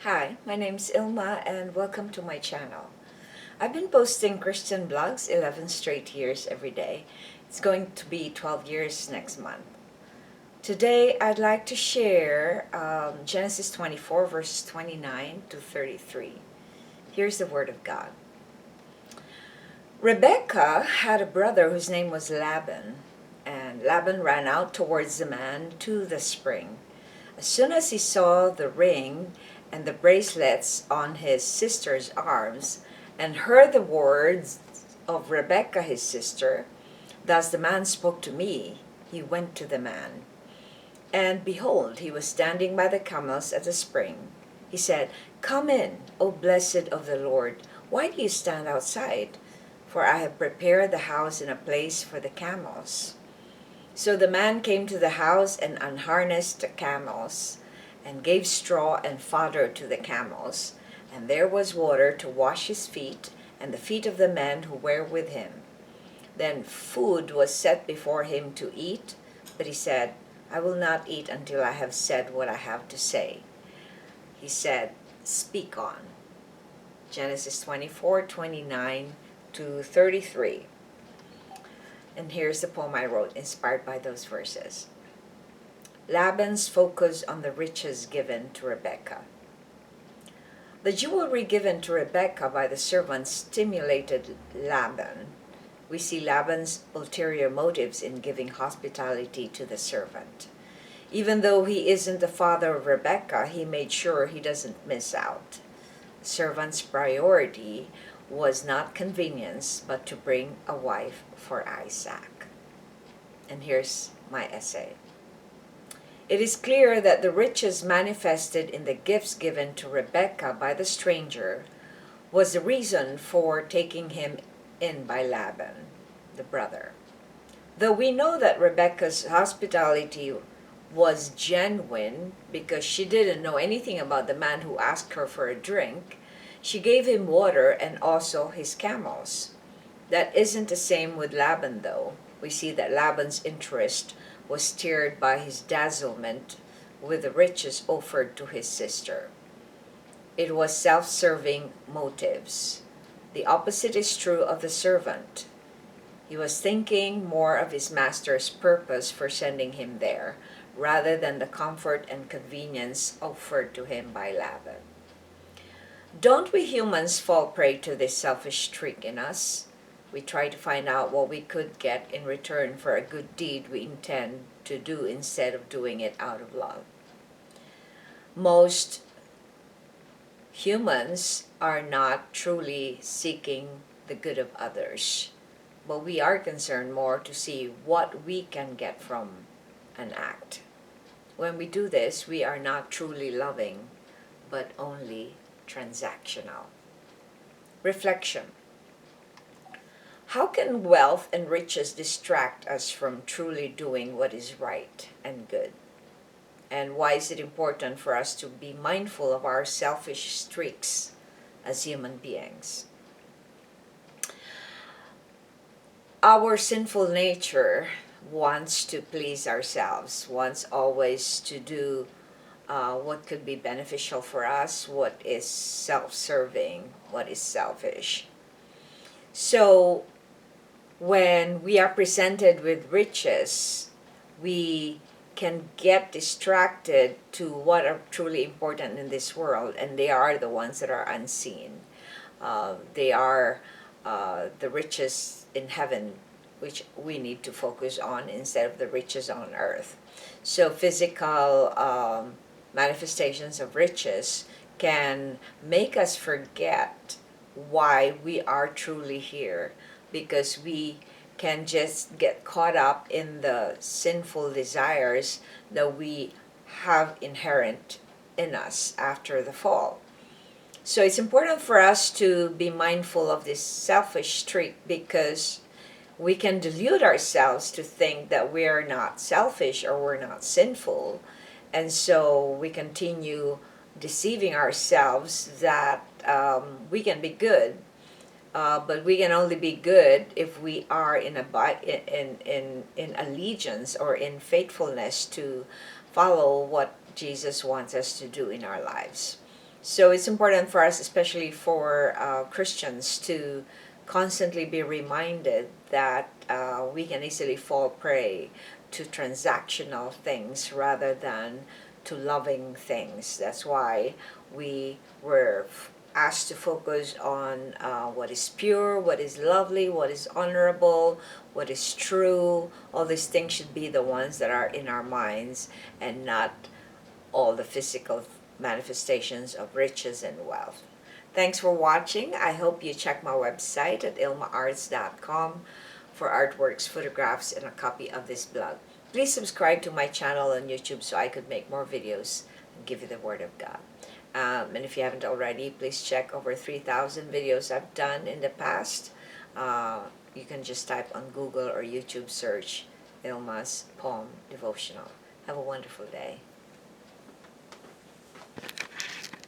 Hi, my name's Ilma and welcome to my channel. I've been posting Christian blogs 11 straight years every day. It's going to be 12 years next month. Today I'd like to share Genesis 24 verses 29 to 33. Here's the word of God. Rebekah had a brother whose name was Laban, and Laban ran out towards the man to the spring. As soon as he saw the ring and the bracelets on his sister's arms, and heard the words of Rebekah his sister, "Thus the man spoke to me," he went to the man. And behold, he was standing by the camels at the spring. He said, "Come in, O blessed of the Lord. Why do you stand outside? For I have prepared the house and a place for the camels." So the man came to the house and unharnessed the camels, and gave straw and fodder to the camels, and there was water to wash his feet and the feet of the men who were with him. Then food was set before him to eat, but he said, "I will not eat until I have said what I have to say." He said, "Speak on." Genesis 24:29 to 33. And here's the poem I wrote, inspired by those verses. Laban's focus on the riches given to Rebekah. The jewelry given to Rebekah by the servants stimulated Laban. We see Laban's ulterior motives in giving hospitality to the servant. Even though he isn't the father of Rebekah, he made sure he doesn't miss out. The servant's priority was not convenience, but to bring a wife for Isaac. And here's my essay. It is clear that the riches manifested in the gifts given to Rebekah by the stranger was the reason for taking him in by Laban, the brother. Though we know that Rebekah's hospitality was genuine because she didn't know anything about the man who asked her for a drink, she gave him water and also his camels. That isn't the same with Laban, though. We see that Laban's interest was stirred by his dazzlement with the riches offered to his sister. It was self-serving motives. The opposite is true of the servant. He was thinking more of his master's purpose for sending him there, rather than the comfort and convenience offered to him by Laban. Don't we humans fall prey to this selfish trick in us? We try to find out what we could get in return for a good deed we intend to do instead of doing it out of love. Most humans are not truly seeking the good of others, but we are concerned more to see what we can get from an act. When we do this, we are not truly loving, but only transactional. Reflection. How can wealth and riches distract us from truly doing what is right and good? And why is it important for us to be mindful of our selfish streaks as human beings? Our sinful nature wants to please ourselves, wants always to do what could be beneficial for us, what is self-serving, what is selfish. So when we are presented with riches, we can get distracted to what are truly important in this world, and they are the ones that are unseen. They are the riches in heaven, which we need to focus on instead of the riches on earth. So physical manifestations of riches can make us forget why we are truly here, because we can just get caught up in the sinful desires that we have inherent in us after the fall. So it's important for us to be mindful of this selfish streak, because we can delude ourselves to think that we are not selfish or we're not sinful, and so we continue deceiving ourselves that we can be good. But we can only be good if we are in allegiance or in faithfulness to follow what Jesus wants us to do in our lives. So it's important for us, especially for Christians, to constantly be reminded that we can easily fall prey to transactional things rather than to loving things. That's why we were asked to focus on what is pure, what is lovely, what is honorable, what is true. All these things should be the ones that are in our minds, and not all the physical manifestations of riches and wealth. Thanks for watching. I hope you check my website at ilmaarts.com for artworks, photographs, and a copy of this blog. Please subscribe to my channel on YouTube so I could make more videos and give you the Word of God. And if you haven't already, please check over 3,000 videos I've done in the past. You can just type on Google or YouTube search Ilma's Poem Devotional. Have a wonderful day.